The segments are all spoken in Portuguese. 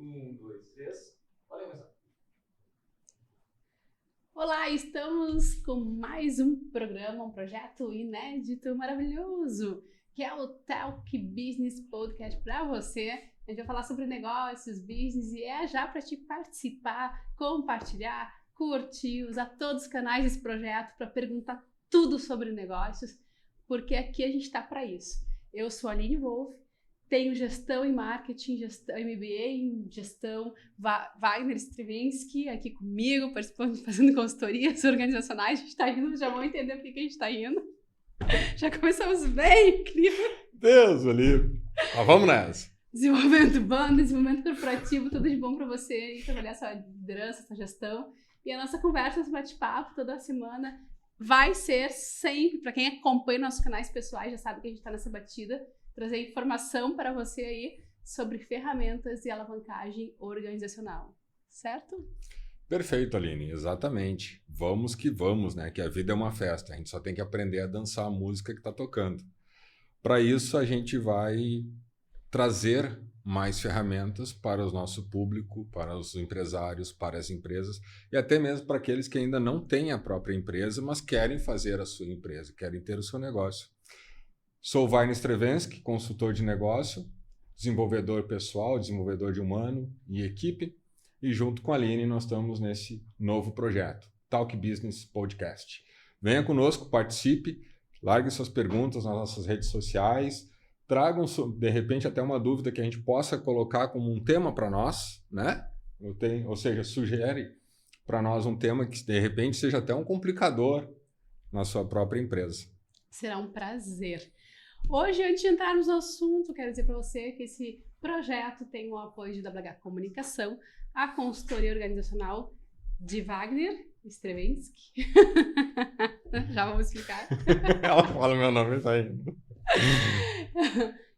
Um, dois, três. Pode começar. Olá, estamos com mais um programa, um projeto inédito, maravilhoso, que é o Talk Business Podcast para você. A gente vai falar sobre negócios, business e é já para te participar, compartilhar, curtir, usar todos os canais desse projeto para perguntar tudo sobre negócios, porque aqui a gente está para isso. Eu sou a Aline Wolff, tenho gestão em marketing, gestão, MBA em gestão, Wagner Stravinsky aqui comigo, participando, fazendo consultorias organizacionais. A gente está indo, já vão entender por que a gente está indo. Já começamos bem, incrível. Deus, ali. Mas vamos nessa. Desenvolvimento bando, desenvolvimento corporativo, tudo de bom para você e trabalhar sua liderança, sua gestão. E a nossa conversa, esse bate-papo toda semana vai ser sempre, para quem acompanha nossos canais pessoais, já sabe que a gente está nessa batida, trazer informação para você aí sobre ferramentas e alavancagem organizacional, certo? Perfeito, Aline, exatamente. Vamos que vamos, né? Que a vida é uma festa, a gente só tem que aprender a dançar a música que está tocando. Para isso, a gente vai trazer mais ferramentas para o nosso público, para os empresários, para as empresas e até mesmo para aqueles que ainda não têm a própria empresa, mas querem fazer a sua empresa, querem ter o seu negócio. Sou o Wagner Stravinsky, consultor de negócio, desenvolvedor pessoal, desenvolvedor de humano e equipe, e junto com a Aline nós estamos nesse novo projeto, Talk Business Podcast. Venha conosco, participe, largue suas perguntas nas nossas redes sociais, tragam, de repente, até uma dúvida que a gente possa colocar como um tema para nós, né? Ou seja, sugere para nós um tema que, de repente, seja até um complicador na sua própria empresa. Será um prazer. Hoje, antes de entrarmos no assunto, quero dizer para você que esse projeto tem o apoio de WH Comunicação, a consultoria organizacional de Wagner Stravinsky. Já vamos explicar. Ela fala meu nome, tá indo.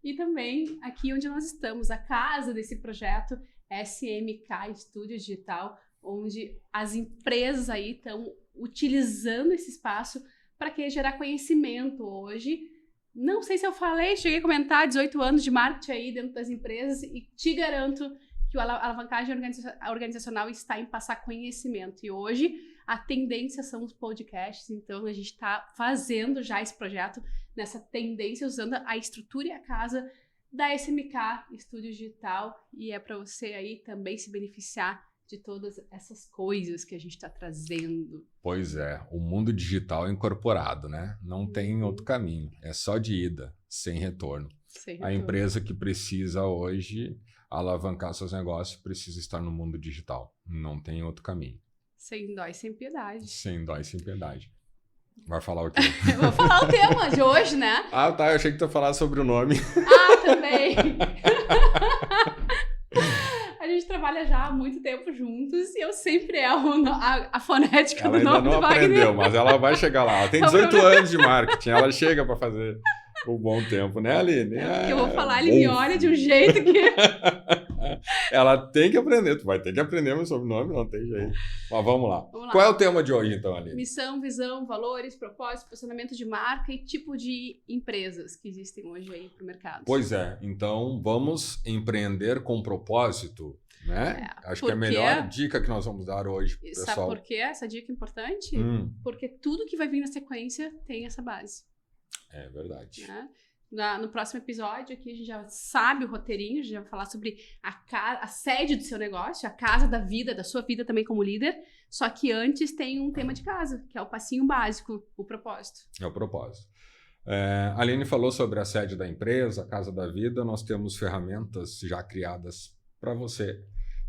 E também aqui onde nós estamos, a casa desse projeto SMK Estúdio Digital, onde as empresas aí estão utilizando esse espaço para que gerar conhecimento hoje. Não sei se eu falei, cheguei a comentar 18 anos de marketing aí dentro das empresas e te garanto que a alavancagem organizacional está em passar conhecimento. E hoje a tendência são os podcasts, então a gente está fazendo já esse projeto nessa tendência, usando a estrutura e a casa da SMK Estúdio Digital, e é para você aí também se beneficiar de todas essas coisas que a gente está trazendo. Pois é, o mundo digital é incorporado, né? Não tem outro caminho, é só de ida, sem retorno. Sem A retorno. empresa que precisa hoje alavancar seus negócios precisa estar no mundo digital, não tem outro caminho. Sem dó e sem piedade. Sem dó e sem piedade. Vai falar o quê? Eu vou falar o tema de hoje, né? Ah, tá, eu achei que tu ia falar sobre o nome. Ah, também! A gente trabalha já há muito tempo juntos e eu sempre erro a fonética Ela do ainda nome não do Wagner. aprendeu, mas ela vai chegar lá. Ela tem 18 anos de marketing, ela chega para fazer o bom tempo, né, Aline? Porque eu vou falar, ele me olha de um jeito que... Ela tem que aprender, tu vai ter que aprender meu sobrenome, não tem jeito. Mas vamos lá. Qual é o tema de hoje, então, Aline? Missão, visão, valores, propósito, posicionamento de marca e tipo de empresas que existem hoje aí pro mercado. Pois é, então vamos empreender com propósito, né? Acho que é a porque... melhor dica que nós vamos dar hoje pro pessoal. Sabe por que essa dica é importante? Porque tudo que vai vir na sequência tem essa base. É verdade. Né? No próximo episódio aqui a gente já sabe o roteirinho, a gente vai falar sobre a sede do seu negócio, a casa da vida, da sua vida também como líder, só que antes tem um tema de casa, que é o passinho básico, o propósito. É o propósito. A Aline falou sobre a sede da empresa, a casa da vida, nós temos ferramentas já criadas para você,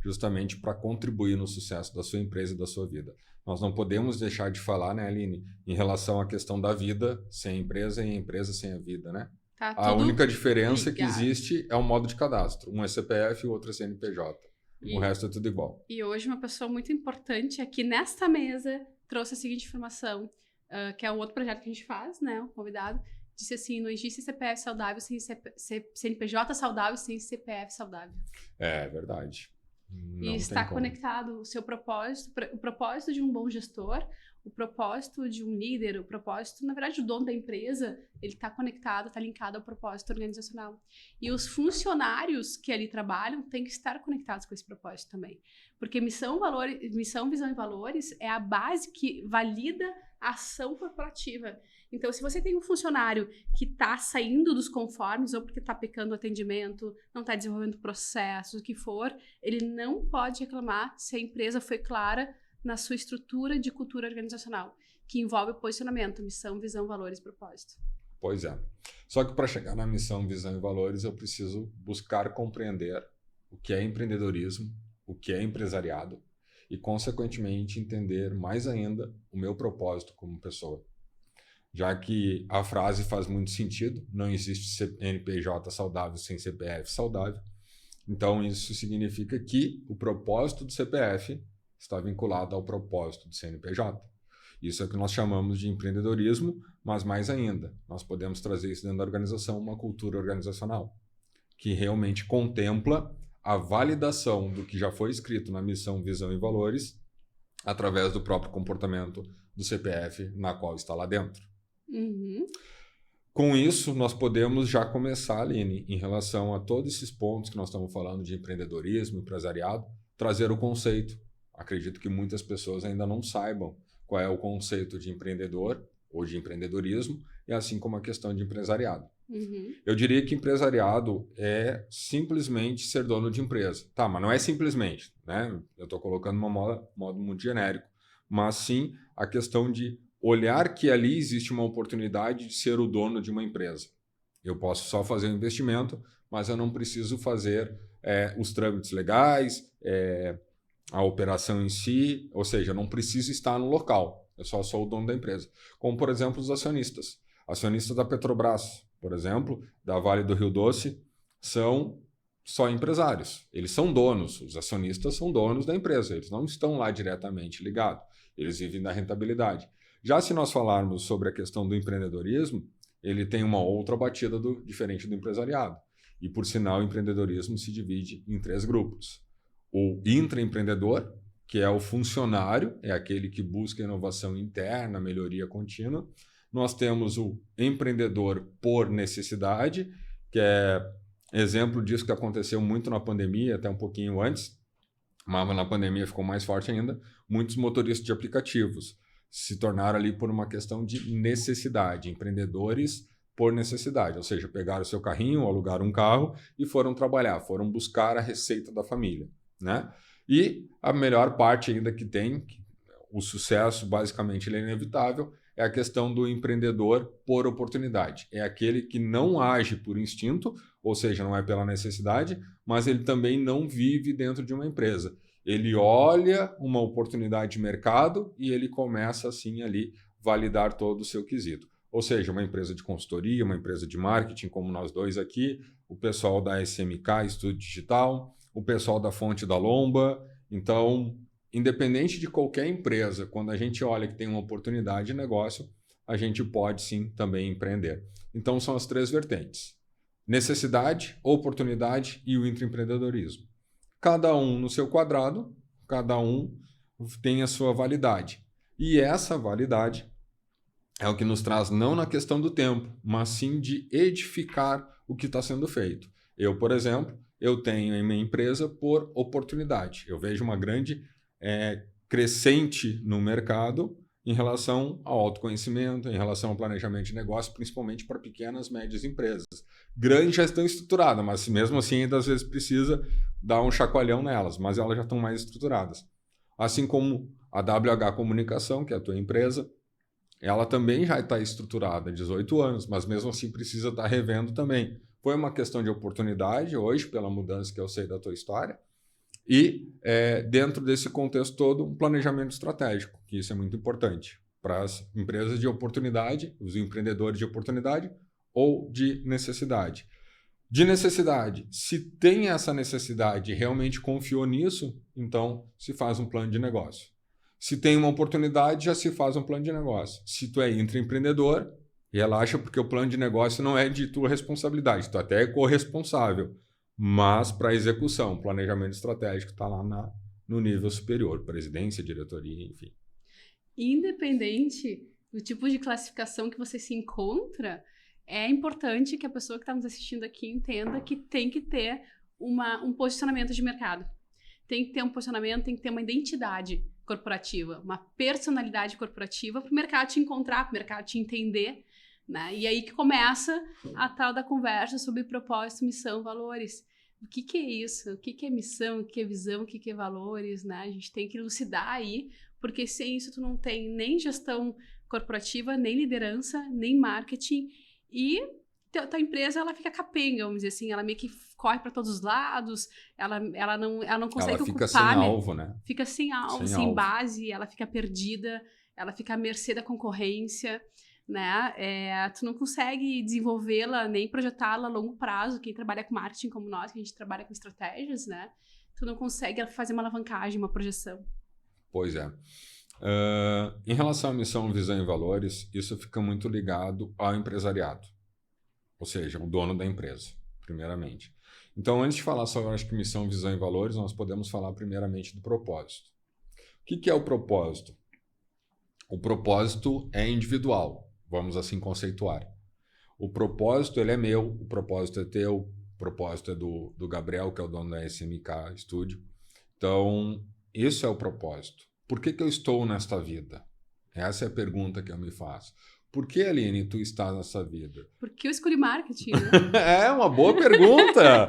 justamente para contribuir no sucesso da sua empresa e da sua vida. Nós não podemos deixar de falar, né, Aline, em relação à questão da vida sem a empresa e a empresa sem a vida, né? Tá A única diferença ligado. que existe é o modo de cadastro. Um é CPF e o outro é CNPJ. O resto é tudo igual. E hoje uma pessoa muito importante aqui nesta mesa trouxe a seguinte informação, que é um outro projeto que a gente faz, né? O convidado disse assim, não existe CPF saudável sem CNPJ saudável sem CPF saudável. É verdade. Não E tem está como. conectado o seu propósito, o propósito de um bom gestor, o propósito de um líder, o propósito, na verdade, o dono da empresa, ele está conectado, está linkado ao propósito organizacional. E os funcionários que ali trabalham têm que estar conectados com esse propósito também. Porque missão, visão e valores é a base que valida a ação corporativa. Então, se você tem um funcionário que está saindo dos conformes, ou porque está pecando o atendimento, não está desenvolvendo processos, o que for, ele não pode reclamar se a empresa foi clara na sua estrutura de cultura organizacional, que envolve o posicionamento, missão, visão, valores e propósito. Pois é. Só que para chegar na missão, visão e valores, eu preciso buscar compreender o que é empreendedorismo, o que é empresariado e, consequentemente, entender mais ainda o meu propósito como pessoa. Já que a frase faz muito sentido, não existe CNPJ saudável sem CPF saudável. Então, isso significa que o propósito do CPF está vinculado ao propósito do CNPJ. Isso é o que nós chamamos de empreendedorismo, mas mais ainda, nós podemos trazer isso dentro da organização, uma cultura organizacional, que realmente contempla a validação do que já foi escrito na missão, visão e valores, através do próprio comportamento do CPF, na qual está lá dentro. Uhum. Com isso, nós podemos já começar, Aline, em relação a todos esses pontos que nós estamos falando de empreendedorismo, empresariado, trazer o conceito. Acredito que muitas pessoas ainda não saibam qual é o conceito de empreendedor ou de empreendedorismo, e assim como a questão de empresariado. Uhum. Eu diria que empresariado é simplesmente ser dono de empresa. Tá, mas não é simplesmente, né? Eu estou colocando um modo muito genérico. Mas sim a questão de olhar que ali existe uma oportunidade de ser o dono de uma empresa. Eu posso só fazer um investimento, mas eu não preciso fazer os trâmites legais, a operação em si, ou seja, eu não preciso estar no local, eu só sou o dono da empresa. Como, por exemplo, os acionistas. Acionistas da Petrobras, por exemplo, da Vale do Rio Doce, são só empresários. Eles são donos, os acionistas são donos da empresa, eles não estão lá diretamente ligados, eles vivem da rentabilidade. Já se nós falarmos sobre a questão do empreendedorismo, ele tem uma outra batida diferente do empresariado. E, por sinal, o empreendedorismo se divide em 3 grupos. O intraempreendedor, que é o funcionário, é aquele que busca inovação interna, melhoria contínua. Nós temos o empreendedor por necessidade, que é exemplo disso que aconteceu muito na pandemia, até um pouquinho antes, mas na pandemia ficou mais forte ainda. Muitos motoristas de aplicativos se tornaram ali por uma questão de necessidade, empreendedores por necessidade, ou seja, pegaram o seu carrinho, alugaram um carro e foram trabalhar, foram buscar a receita da família, né? E a melhor parte ainda que tem, o sucesso basicamente ele é inevitável, é a questão do empreendedor por oportunidade. É aquele que não age por instinto, ou seja, não é pela necessidade, mas ele também não vive dentro de uma empresa. Ele olha uma oportunidade de mercado e ele começa assim ali validar todo o seu quesito. Ou seja, uma empresa de consultoria, uma empresa de marketing, como nós dois aqui, o pessoal da SMK, Estúdio Digital, o pessoal da Fonte da Lomba. Então, independente de qualquer empresa, quando a gente olha que tem uma oportunidade de negócio, a gente pode sim também empreender. Então, são as 3 vertentes: necessidade, oportunidade e o intraempreendedorismo. Cada um no seu quadrado, cada um tem a sua validade. E essa validade é o que nos traz não na questão do tempo, mas sim de edificar o que está sendo feito. Eu, por exemplo, eu tenho em minha empresa por oportunidade. Eu vejo uma grande crescente no mercado em relação ao autoconhecimento, em relação ao planejamento de negócio, principalmente para pequenas e médias empresas. Grandes já estão estruturadas, mas mesmo assim ainda às vezes precisa dar um chacoalhão nelas, mas elas já estão mais estruturadas. Assim como a WH Comunicação, que é a tua empresa, ela também já está estruturada há 18 anos, mas mesmo assim precisa estar revendo também. Foi uma questão de oportunidade hoje, pela mudança que eu sei da tua história, e dentro desse contexto todo, um planejamento estratégico, que isso é muito importante para as empresas de oportunidade, os empreendedores de oportunidade ou de necessidade. De necessidade, se tem essa necessidade e realmente confiou nisso, então se faz um plano de negócio. Se tem uma oportunidade, já se faz um plano de negócio. Se tu é intraempreendedor, relaxa, porque o plano de negócio não é de tua responsabilidade, tu até é corresponsável. Mas para execução, planejamento estratégico está lá no nível superior, presidência, diretoria, enfim. Independente do tipo de classificação que você se encontra, é importante que a pessoa que está nos assistindo aqui entenda que tem que ter um posicionamento de mercado. Tem que ter um posicionamento, tem que ter uma identidade corporativa, uma personalidade corporativa para o mercado te encontrar, para o mercado te entender, né? E aí que começa a tal da conversa sobre propósito, missão, valores. O que é isso? O que é missão? O que é visão? O que é valores? Né? A gente tem que elucidar aí, porque sem isso tu não tem nem gestão corporativa, nem liderança, nem marketing, e tua empresa ela fica capenga, vamos dizer assim, ela meio que corre para todos os lados, ela não consegue Ela fica ocupar, sem alvo, né? Fica sem alvo, sem base, ela fica perdida, ela fica à mercê da concorrência, né? Tu não consegue desenvolvê-la nem projetá-la a longo prazo. Quem trabalha com marketing como nós, que a gente trabalha com estratégias, né? Tu não consegue fazer uma alavancagem, uma projeção. Pois é. Em relação à missão, visão e valores, isso fica muito ligado ao empresariado, ou seja, o dono da empresa, primeiramente. Então, antes de falar sobre, acho que missão, visão e valores, nós podemos falar primeiramente do propósito. O que é o propósito? O propósito é individual, vamos assim conceituar. O propósito, ele é meu, o propósito é teu, o propósito é do Gabriel, que é o dono da SMK Studio. Então, isso é o propósito. Por que eu estou nesta vida? Essa é a pergunta que eu me faço. Por que, Aline, tu está nessa vida? Porque eu escolhi marketing, né? É uma boa pergunta.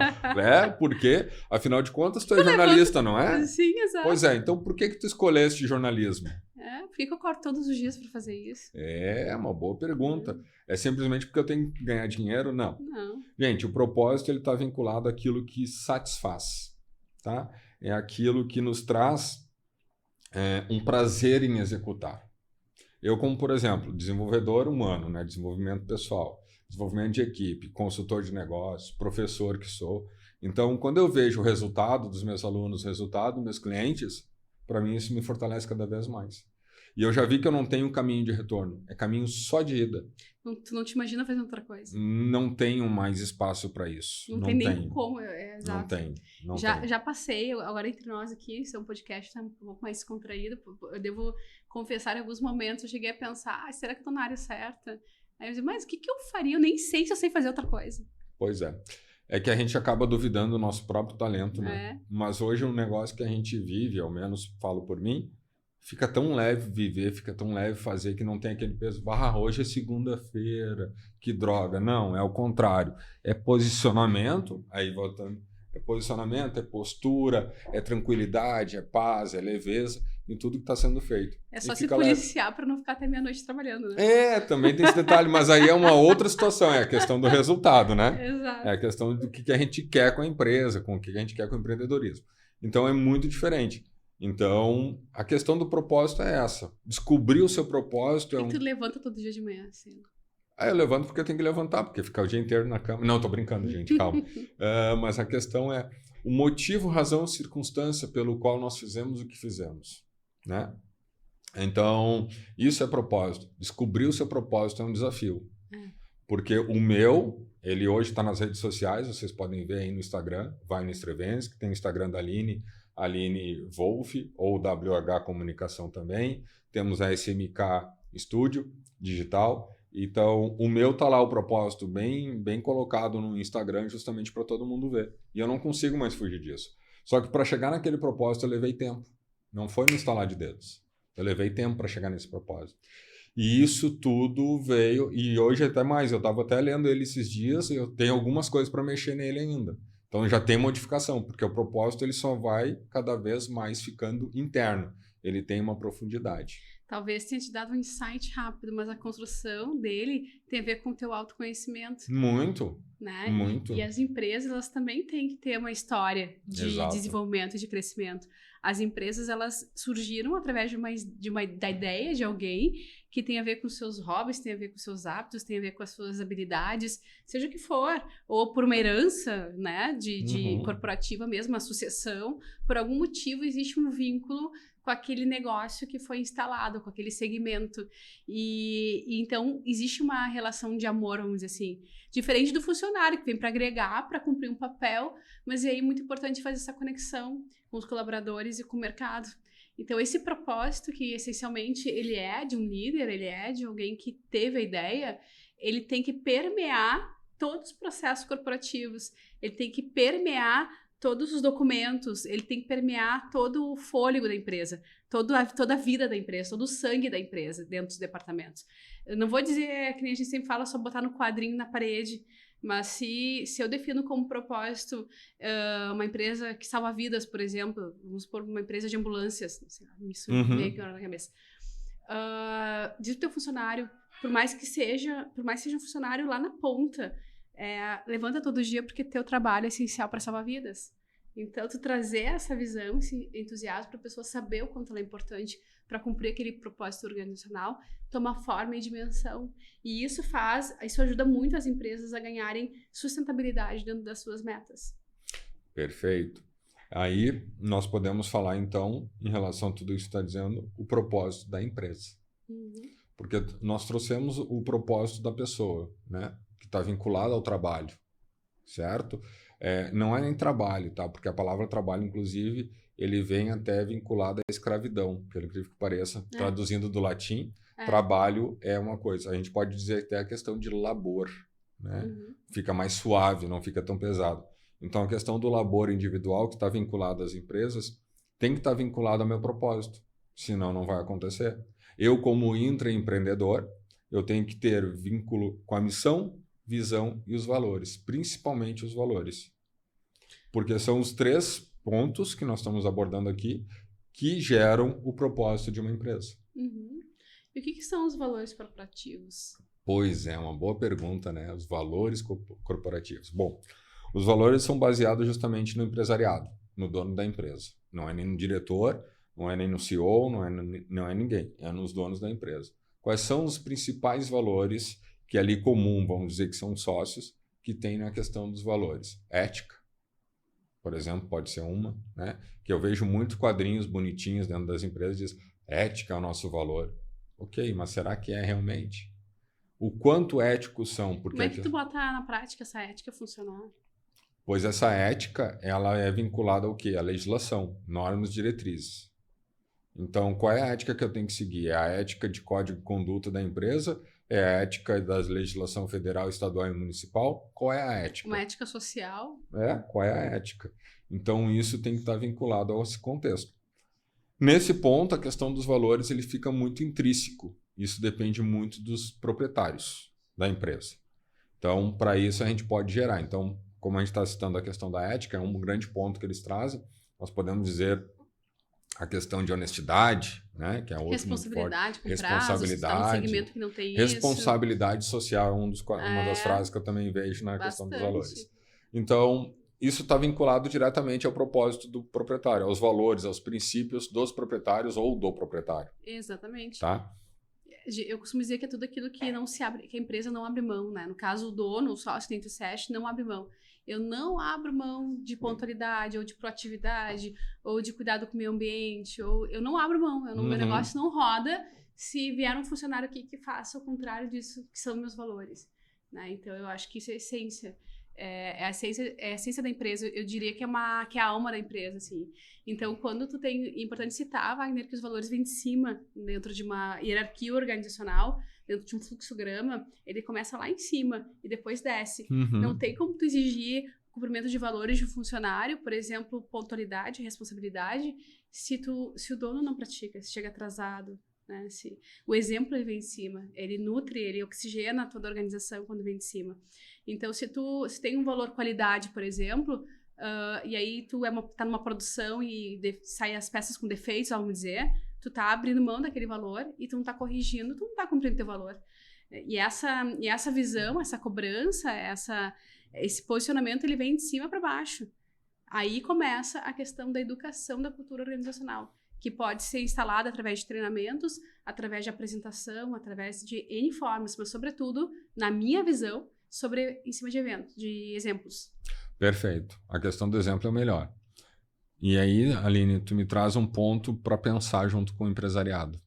Porque, afinal de contas, tu é jornalista, não é? Sim, exato. Pois é, então por que tu escolheste jornalismo? Por que eu acordo todos os dias para fazer isso? É uma boa pergunta. É simplesmente porque eu tenho que ganhar dinheiro? Não. Gente, o propósito ele está vinculado àquilo que satisfaz. Tá? É aquilo que nos traz um prazer em executar. Eu, como, por exemplo, desenvolvedor humano, né? Desenvolvimento pessoal, desenvolvimento de equipe, consultor de negócios, professor que sou. Então, quando eu vejo o resultado dos meus alunos, o resultado dos meus clientes, para mim isso me fortalece cada vez mais. E eu já vi que eu não tenho caminho de retorno, é caminho só de ida. Tu não te imagina fazendo outra coisa? Não tenho mais espaço para isso. Não tem nem como, exato. Não tem. Já passei, agora entre nós aqui, esse é um podcast tá um pouco mais descontraído, eu devo confessar, em alguns momentos eu cheguei a pensar, será que eu tô na área certa? Aí eu disse, mas o que eu faria? Eu nem sei se eu sei fazer outra coisa. Pois é. É que a gente acaba duvidando do nosso próprio talento, né? Mas hoje um negócio que a gente vive, ao menos falo por mim, fica tão leve viver, fica tão leve fazer que não tem aquele peso. Hoje é segunda-feira, que droga. Não, é o contrário. É posicionamento, aí voltando, é posicionamento, é postura, é tranquilidade, é paz, é leveza em tudo que está sendo feito. É só se policiar para não ficar até meia-noite trabalhando, né? Também tem esse detalhe, mas aí é uma outra situação, é a questão do resultado, né? Exato. É a questão do que a gente quer com a empresa, com o que a gente quer com o empreendedorismo. Então é muito diferente. Então, a questão do propósito é essa. Descobrir o seu propósito E tu levanta todo dia de manhã, assim? Eu levanto porque eu tenho que levantar, porque ficar o dia inteiro na cama... Não, tô brincando, gente, calma. Mas a questão é o motivo, razão, circunstância pelo qual nós fizemos o que fizemos, né? Então, isso é propósito. Descobrir o seu propósito é um desafio. Porque o meu, ele hoje está nas redes sociais, vocês podem ver aí no Instagram, vai no Stravinsky, tem o Instagram da Aline Wolff, ou WH Comunicação também. Temos a SMK Studio Digital. Então, o meu tá lá, o propósito bem colocado no Instagram, justamente para todo mundo ver. E eu não consigo mais fugir disso. Só que para chegar naquele propósito, eu levei tempo. Não foi no estalar de dedos. Eu levei tempo para chegar nesse propósito. E isso tudo veio, e hoje até mais, eu estava até lendo ele esses dias, eu tenho algumas coisas para mexer nele ainda. Então já tem modificação, porque o propósito ele só vai cada vez mais ficando interno. Ele tem uma profundidade. Talvez tenha te dado um insight rápido, mas a construção dele tem a ver com o teu autoconhecimento. Muito, né? muito. E as empresas, elas também têm que ter uma história de desenvolvimento e de crescimento. As empresas, elas surgiram através da ideia de alguém que tem a ver com seus hobbies, tem a ver com seus hábitos, tem a ver com as suas habilidades, seja o que for, ou por uma herança, né, de corporativa mesmo, uma sucessão, por algum motivo existe um vínculo com aquele negócio que foi instalado, com aquele segmento. E então existe uma relação de amor, vamos dizer assim, Diferente do funcionário, que vem para agregar, para cumprir um papel, mas é aí muito importante fazer essa conexão com os colaboradores e com o mercado. Então, esse propósito, que essencialmente ele é de um líder, ele é de alguém que teve a ideia, ele tem que permear todos os processos corporativos, ele tem que permear todos os documentos, ele tem que permear todo o fôlego da empresa, toda a vida da empresa, todo o sangue da empresa dentro dos departamentos. Eu não vou dizer, que nem a gente sempre fala, só botar no quadrinho na parede, mas se eu defino como propósito uma empresa que salva vidas, por exemplo, vamos supor uma empresa de ambulâncias, não sei, isso veio aqui na cabeça. Diz pro teu funcionário, por mais que seja um funcionário lá na ponta, levanta todo dia porque teu trabalho é essencial para salvar vidas. Então, tu trazer essa visão, esse entusiasmo para a pessoa saber o quanto ela é importante para cumprir aquele propósito organizacional, toma forma e dimensão. E isso ajuda muito as empresas a ganharem sustentabilidade dentro das suas metas. Perfeito. Aí nós podemos falar, então, em relação a tudo isso que está dizendo, o propósito da empresa. Porque nós trouxemos o propósito da pessoa, né? Que está vinculado ao trabalho, certo? Não é nem trabalho, tá? Porque a palavra trabalho, inclusive, ele vem até vinculado à escravidão, pelo incrível que pareça, traduzindo do latim, trabalho é uma coisa. A gente pode dizer até a questão de labor, né? Fica mais suave, não fica tão pesado. Então, a questão do labor individual, que está vinculado às empresas, tem que estar vinculado ao meu propósito, senão não vai acontecer. Eu, como intraempreendedor, eu tenho que ter vínculo com a missão, visão e os valores, principalmente os valores. Porque são os 3 pontos que nós estamos abordando aqui que geram o propósito de uma empresa. E o que são os valores corporativos? Pois é, uma boa pergunta, né? Os valores corporativos. Bom, os valores são baseados justamente no empresariado, no dono da empresa. Não é nem no diretor, não é nem no CEO, não é ninguém, é nos donos da empresa. Quais são os principais valores que ali comum, vamos dizer que são sócios, que tem na questão dos valores? Ética, por exemplo, pode ser uma, né? Que eu vejo muitos quadrinhos bonitinhos dentro das empresas, diz, ética é o nosso valor. Ok, mas será que é realmente? O quanto éticos são? Porque como é que tu bota na prática essa ética funcionar? Pois essa ética, ela é vinculada ao quê? À legislação, normas, diretrizes. Então, qual é a ética que eu tenho que seguir? É a ética de código de conduta da empresa? É a ética da legislação federal, estadual e municipal? Qual é a ética? Uma ética social? Qual é a ética? Então, isso tem que estar vinculado a esse contexto. Nesse ponto, a questão dos valores ele fica muito intrínseco. Isso depende muito dos proprietários da empresa. Então, para isso, a gente pode gerar. Então, como a gente está citando a questão da ética, é um grande ponto que eles trazem. Nós podemos dizer a questão de honestidade, né, que é outro responsabilidade com responsabilidade, prazos, tá num segmento que não tem responsabilidade social é uma das frases que eu também vejo na questão dos valores. Então, isso está vinculado diretamente ao propósito do proprietário, aos valores, aos princípios dos proprietários ou do proprietário. Exatamente. Tá? Eu costumo dizer que é tudo aquilo que não se abre, que a empresa não abre mão, né? No caso, o dono, o sócio dentro do SESC, não abre mão. Eu não abro mão de pontualidade, ou de proatividade, ou de cuidado com o meio ambiente, ou eu não abro mão. Meu negócio não roda se vier um funcionário aqui que faça o contrário disso, que são meus valores. Né? Então, eu acho que isso é a essência. É a essência da empresa. Eu diria que é a alma da empresa, assim. Então, quando tu tem... É importante citar, Wagner, que os valores vêm de cima, dentro de uma hierarquia organizacional, dentro de um fluxograma, ele começa lá em cima e depois desce. Não tem como tu exigir cumprimento de valores de um funcionário, por exemplo, pontualidade, responsabilidade, se o dono não pratica, se chega atrasado, né? O exemplo ele vem de cima, ele nutre, ele oxigena toda a organização quando vem de cima. Então, se tem um valor qualidade, por exemplo, e aí tu tá numa produção e sai as peças com defeitos, vamos dizer, tu tá abrindo mão daquele valor e tu não tá corrigindo, tu não tá cumprindo teu valor. E essa visão, essa cobrança, esse posicionamento, ele vem de cima para baixo. Aí começa a questão da educação da cultura organizacional, que pode ser instalada através de treinamentos, através de apresentação, através de N formas, mas sobretudo, na minha visão, em cima de exemplos. Perfeito. A questão do exemplo é o melhor. E aí, Aline, tu me traz um ponto para pensar junto com o empresariado.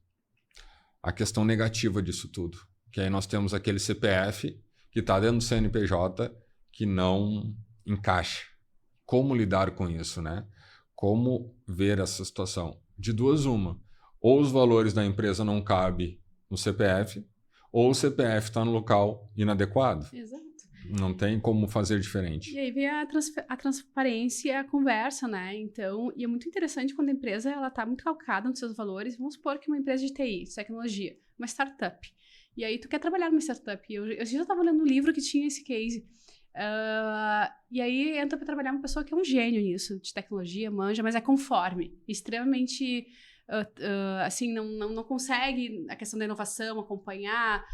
A questão negativa disso tudo. Que aí nós temos aquele CPF que está dentro do CNPJ que não encaixa. Como lidar com isso, né? Como ver essa situação? De duas, uma. Ou os valores da empresa não cabem no CPF, ou o CPF está no local inadequado. Exato. Não tem como fazer diferente. E aí vem a transparência e a conversa, né? Então, e é muito interessante quando a empresa ela tá muito calcada nos seus valores. Vamos supor que uma empresa de TI, de tecnologia, uma startup. E aí tu quer trabalhar numa startup. Eu já estava lendo um livro que tinha esse case. E aí entra para trabalhar uma pessoa que é um gênio nisso, de tecnologia, manja, mas é conforme, extremamente assim, não consegue a questão da inovação, acompanhar,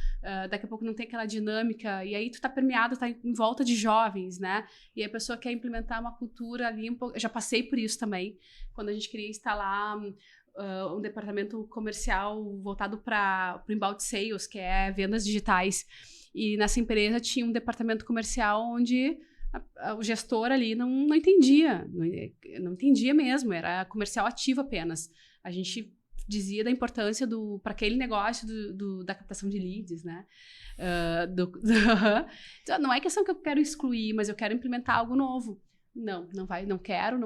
daqui a pouco não tem aquela dinâmica, e aí tu tá permeado, tá em volta de jovens, né? E a pessoa quer implementar uma cultura ali, eu já passei por isso também, quando a gente queria instalar um departamento comercial voltado para o inbound sales, que é vendas digitais. E nessa empresa tinha um departamento comercial onde o gestor ali não entendia, não entendia mesmo, era comercial ativo apenas. A gente dizia da importância para aquele negócio da captação de leads, né? Então, não é questão que eu quero excluir, mas eu quero implementar algo novo. Não vai, não quero.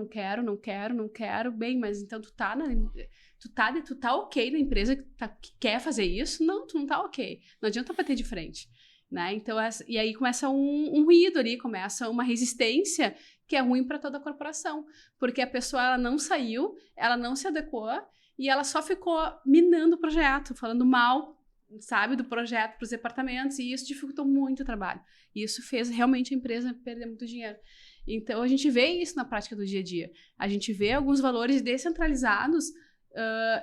Bem, mas então tu tá ok na empresa que quer fazer isso? Não, tu não tá ok. Não adianta bater de frente. Né? Então, e aí começa um ruído ali, começa uma resistência que é ruim para toda a corporação, porque a pessoa ela não saiu, ela não se adequou e ela só ficou minando o projeto, falando mal, sabe, do projeto para os departamentos, e isso dificultou muito o trabalho. E isso fez realmente a empresa perder muito dinheiro. Então, a gente vê isso na prática do dia a dia. A gente vê alguns valores descentralizados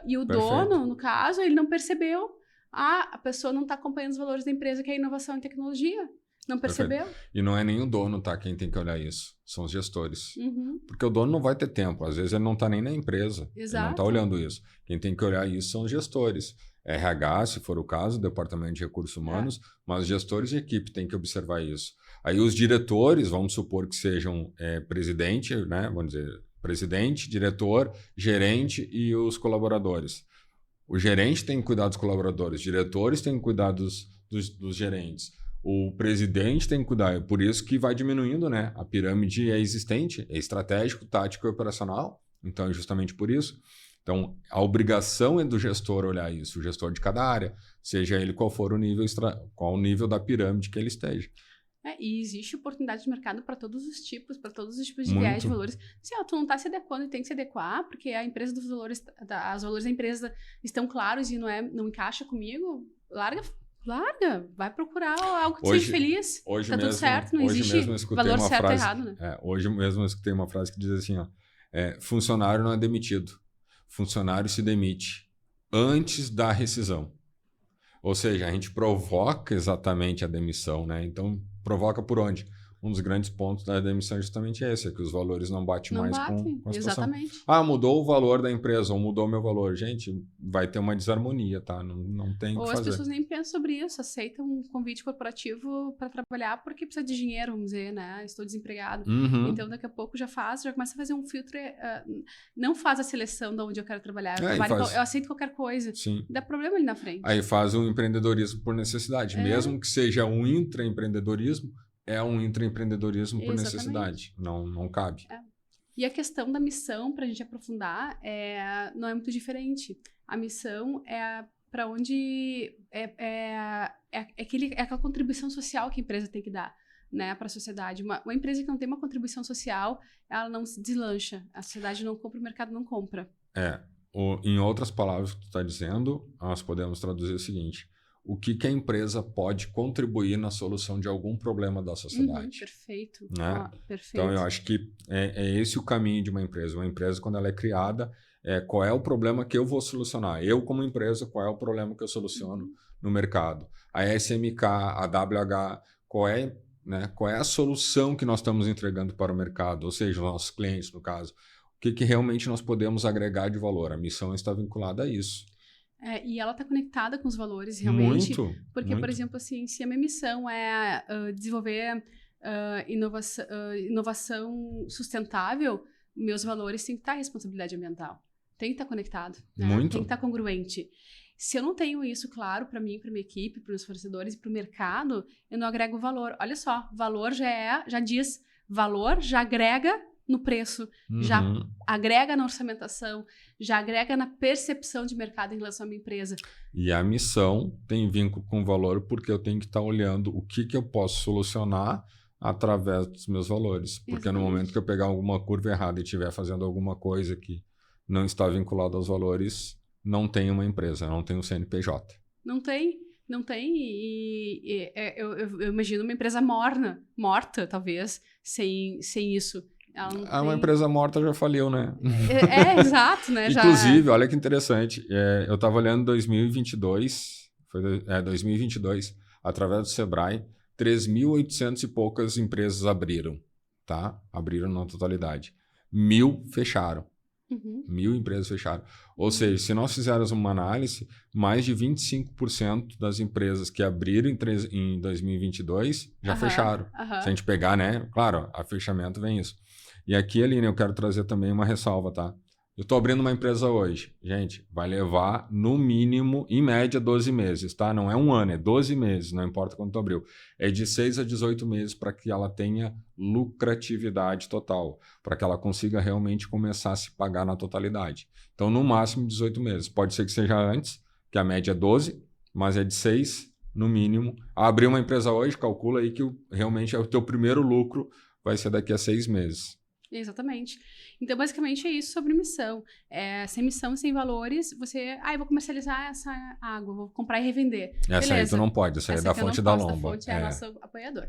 e o dono, no caso, ele não percebeu. A pessoa não está acompanhando os valores da empresa, que é inovação e tecnologia. Não percebeu? Perfeito. E não é nem o dono, tá? Quem tem que olhar isso. São os gestores. Uhum. Porque o dono não vai ter tempo. Às vezes ele não está nem na empresa. Exato. Ele não está olhando isso. Quem tem que olhar isso são os gestores. RH, se for o caso, Departamento de Recursos Humanos, mas gestores de equipe têm que observar isso. Aí os diretores, vamos supor que sejam presidente, né? Vamos dizer, presidente, diretor, gerente e os colaboradores. O gerente tem que cuidar dos colaboradores, os diretores têm que cuidar dos gerentes, o presidente tem que cuidar. É por isso que vai diminuindo, né? A pirâmide é existente, é estratégico, tático e operacional. Então, é justamente por isso. Então, a obrigação é do gestor olhar isso, o gestor de cada área, seja ele qual for o nível, qual o nível da pirâmide que ele esteja. E existe oportunidade de mercado para todos os tipos de viés de valores. Se tu não está se adequando e tem que se adequar, porque a empresa dos valores, os valores da empresa estão claros e não encaixa comigo, larga, vai procurar algo que seja feliz. Tá tudo certo, não existe valor certo e errado, né? Hoje mesmo eu escutei uma frase que diz assim, funcionário não é demitido, funcionário se demite antes da rescisão. Ou seja, a gente provoca exatamente a demissão, né? Então, provoca por onde? Um dos grandes pontos da demissão é justamente esse, é que os valores não batem mais com a situação. Exatamente. Mudou o valor da empresa, ou mudou o meu valor. Gente, vai ter uma desarmonia, tá? Não tem o que fazer. Ou as pessoas nem pensam sobre isso, aceitam um convite corporativo para trabalhar porque precisa de dinheiro, vamos dizer, né? Estou desempregado. Uhum. Então, daqui a pouco já começa a fazer um filtro, não faz a seleção de onde eu quero trabalhar. Eu aceito qualquer coisa. Sim. Dá problema ali na frente. Aí faz um empreendedorismo por necessidade. Mesmo que seja um intraempreendedorismo, é um intraempreendedorismo por necessidade. Não cabe. E a questão da missão, para a gente aprofundar, não é muito diferente. A missão é para onde aquela contribuição social que a empresa tem que dar, né, para a sociedade. Uma empresa que não tem uma contribuição social, ela não se deslancha. A sociedade não compra, o mercado não compra. Em outras palavras que tu está dizendo, nós podemos traduzir o seguinte: o que a empresa pode contribuir na solução de algum problema da sociedade. Perfeito. Né? Perfeito. Então, eu acho que é esse o caminho de uma empresa. Uma empresa, quando ela é criada, qual é o problema que eu vou solucionar? Eu, como empresa, qual é o problema que eu soluciono no mercado? A SMK, a WH, qual é a solução que nós estamos entregando para o mercado? Ou seja, os nossos clientes, no caso. O que realmente nós podemos agregar de valor? A missão está vinculada a isso. E ela está conectada com os valores, realmente. Muito. Porque, por exemplo, assim, se a minha missão é desenvolver inovação sustentável, meus valores têm que estar em responsabilidade ambiental. Tem que estar conectado. Né? Muito. Tem que estar congruente. Se eu não tenho isso claro para mim, para minha equipe, para os fornecedores e para o mercado, eu não agrego valor. Olha só, valor já diz, valor já agrega no preço, já agrega na orçamentação, já agrega na percepção de mercado em relação à minha empresa. E a missão tem vínculo com o valor porque eu tenho que estar olhando o que eu posso solucionar através dos meus valores. Porque no momento que eu pegar alguma curva errada e estiver fazendo alguma coisa que não está vinculada aos valores, não tem uma empresa, não tem um CNPJ. Não tem. Eu imagino uma empresa morta, talvez, sem isso. Uma empresa morta já faliu, né? Exato, né? Inclusive, olha que interessante, eu estava olhando 2022, 2022, através do Sebrae, 3.800 e poucas empresas abriram, tá? Abriram na totalidade. 1.000 fecharam. 1.000 empresas fecharam. Ou seja, se nós fizermos uma análise, mais de 25% das empresas que abriram em 2022 já fecharam. Se a gente pegar, né? Claro, a fechamento vem isso. E aqui, Aline, eu quero trazer também uma ressalva, tá? Eu estou abrindo uma empresa hoje. Gente, vai levar no mínimo, em média, 12 meses, tá? Não é um ano, é 12 meses, não importa quando tu abriu. É de 6 a 18 meses para que ela tenha lucratividade total, para que ela consiga realmente começar a se pagar na totalidade. Então, no máximo, 18 meses. Pode ser que seja antes, que a média é 12, mas é de 6, no mínimo. Abrir uma empresa hoje, calcula aí que realmente o teu primeiro lucro vai ser daqui a 6 meses. Exatamente. Então, basicamente, é isso sobre missão. Sem missão, sem valores, você... eu vou comercializar essa água, vou comprar e revender. Essa aí tu não pode, essa aí é da fonte da Lomba. A fonte é nosso apoiador.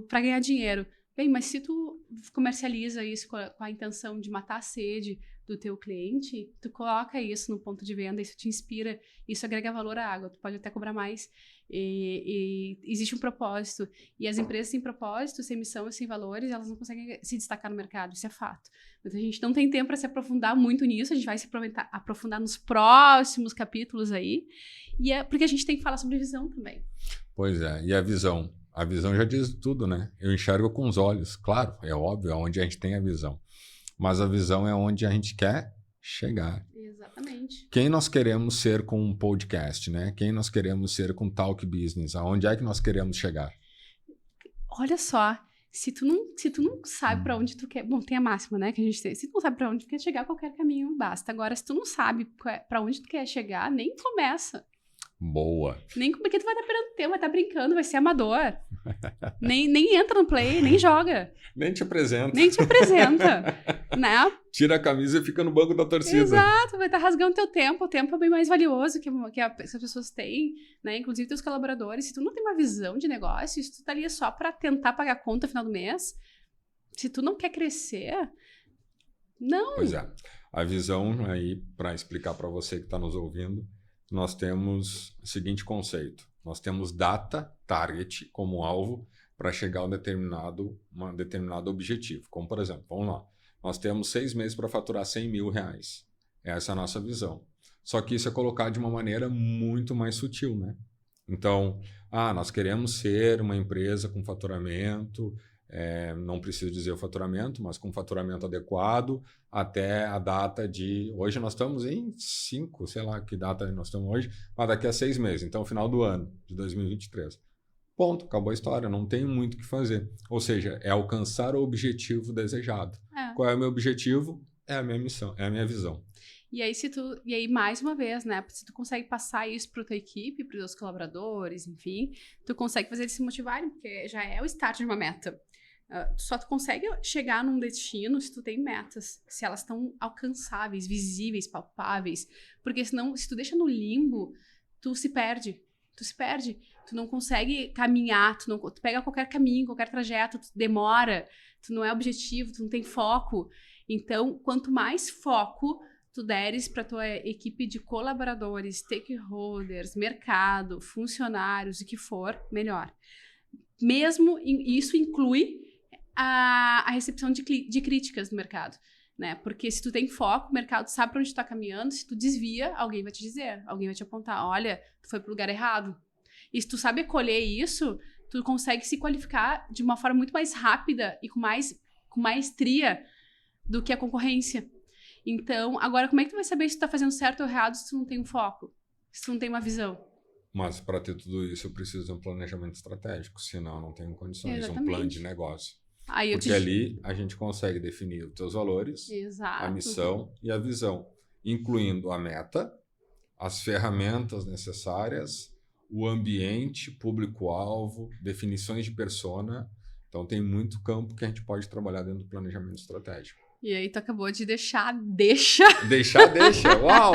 Para ganhar dinheiro. Bem, mas se tu comercializa isso com a intenção de matar a sede do teu cliente, tu coloca isso no ponto de venda, isso te inspira, isso agrega valor à água, tu pode até cobrar mais. E existe um propósito. E as empresas sem propósito, sem missão e sem valores, elas não conseguem se destacar no mercado, isso é fato. Mas a gente não tem tempo para se aprofundar muito nisso, a gente vai se aprofundar nos próximos capítulos aí, porque a gente tem que falar sobre visão também. Pois é, e a visão? A visão já diz tudo, né? Eu enxergo com os olhos, claro, é óbvio, é onde a gente tem a visão. Mas a visão é onde a gente quer chegar. Exatamente. Quem nós queremos ser com um podcast, né? Quem nós queremos ser com Talk Business? Aonde é que nós queremos chegar? Olha só, se tu não sabe para onde tu quer... Bom, tem a máxima, né, que a gente tem. Se tu não sabe para onde tu quer chegar, qualquer caminho basta. Agora, se tu não sabe para onde tu quer chegar, nem começa. Boa. Nem porque tu vai estar perdendo tempo, vai estar brincando, vai ser amador. nem entra no play, nem joga. Nem te apresenta. Né? Tira a camisa e fica no banco da torcida. Exato, vai estar rasgando teu tempo. O tempo é bem mais valioso que as pessoas têm, né? Inclusive teus colaboradores. Se tu não tem uma visão de negócio, se tu tá ali só para tentar pagar a conta no final do mês, se tu não quer crescer, não. Pois é. A visão aí, para explicar para você que está nos ouvindo, nós temos o seguinte conceito. Nós temos data, target, como alvo para chegar a um determinado objetivo. Como, por exemplo, vamos lá. Nós temos 6 meses para faturar R$100.000. Essa é a nossa visão. Só que isso é colocado de uma maneira muito mais sutil, né? Então, nós queremos ser uma empresa com faturamento, não preciso dizer o faturamento, mas com faturamento adequado até a data de... Hoje nós estamos em 5, sei lá que data nós estamos hoje, mas daqui a 6 meses, então final do ano de 2023. Ponto, acabou a história, não tem muito o que fazer. Ou seja, é alcançar o objetivo desejado. Qual é o meu objetivo? É a minha missão, é a minha visão. E aí, mais uma vez, né? Se tu consegue passar isso para tua equipe, para os teus colaboradores, enfim, tu consegue fazer eles se motivarem, porque já é o start de uma meta. Só tu consegue chegar num destino se tu tem metas, se elas estão alcançáveis, visíveis, palpáveis. Porque senão, se tu deixa no limbo, tu se perde. Tu não consegue caminhar, tu pega qualquer caminho, qualquer trajeto, tu demora, tu não é objetivo, tu não tem foco. Então, quanto mais foco tu deres para tua equipe de colaboradores, stakeholders, mercado, funcionários, o que for, melhor. Mesmo isso inclui a recepção de críticas no mercado, né? Porque se tu tem foco, o mercado sabe para onde tu tá caminhando, se tu desvia, alguém vai te dizer, alguém vai te apontar, olha, tu foi pro lugar errado. E se tu sabe acolher isso, tu consegue se qualificar de uma forma muito mais rápida e com mais maestria do que a concorrência. Então, agora como é que tu vai saber se tu tá fazendo certo ou errado se tu não tem um foco? Se tu não tem uma visão? Mas para ter tudo isso, eu preciso de um planejamento estratégico, senão eu não tenho condições, um plano Exatamente. de negócio. Aí eu Porque ali a gente consegue definir os teus valores, a Exato. missão e a visão, incluindo a meta, as ferramentas necessárias, o ambiente, público-alvo, definições de persona. Então tem muito campo que a gente pode trabalhar dentro do planejamento estratégico. E aí tu acabou de deixa Uau!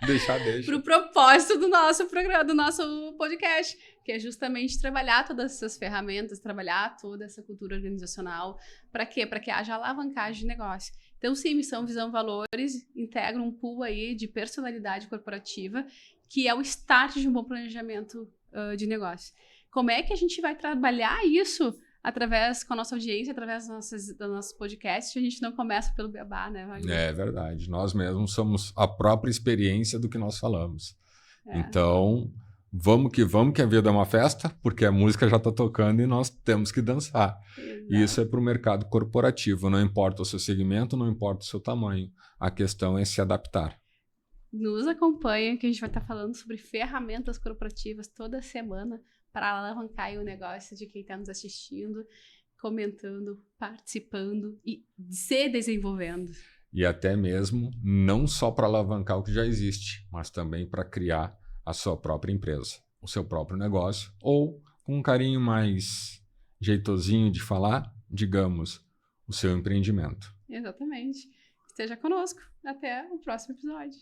Deixa. pro propósito do nosso programa, do nosso podcast, que é justamente trabalhar todas essas ferramentas, trabalhar toda essa cultura organizacional. Para quê? Para que haja alavancagem de negócio. Então, sim, missão, visão, valores integram um pool aí de personalidade corporativa, que é o start de um bom planejamento de negócio. Como é que a gente vai trabalhar isso com a nossa audiência, através dos nossos podcasts? A gente não começa pelo beabá, né, Wagner? É verdade. Nós mesmos somos a própria experiência do que nós falamos. É. Então, vamos que a vida é uma festa, porque a música já está tocando e nós temos que dançar. Exato. E isso é para o mercado corporativo. Não importa o seu segmento, não importa o seu tamanho. A questão é se adaptar. Nos acompanha, que a gente vai estar falando sobre ferramentas corporativas toda semana para alavancar aí o negócio de quem está nos assistindo, comentando, participando e se desenvolvendo. E até mesmo não só para alavancar o que já existe, mas também para criar a sua própria empresa, o seu próprio negócio, ou com um carinho mais jeitosinho de falar, digamos, o seu empreendimento. Exatamente. Esteja conosco. Até o próximo episódio.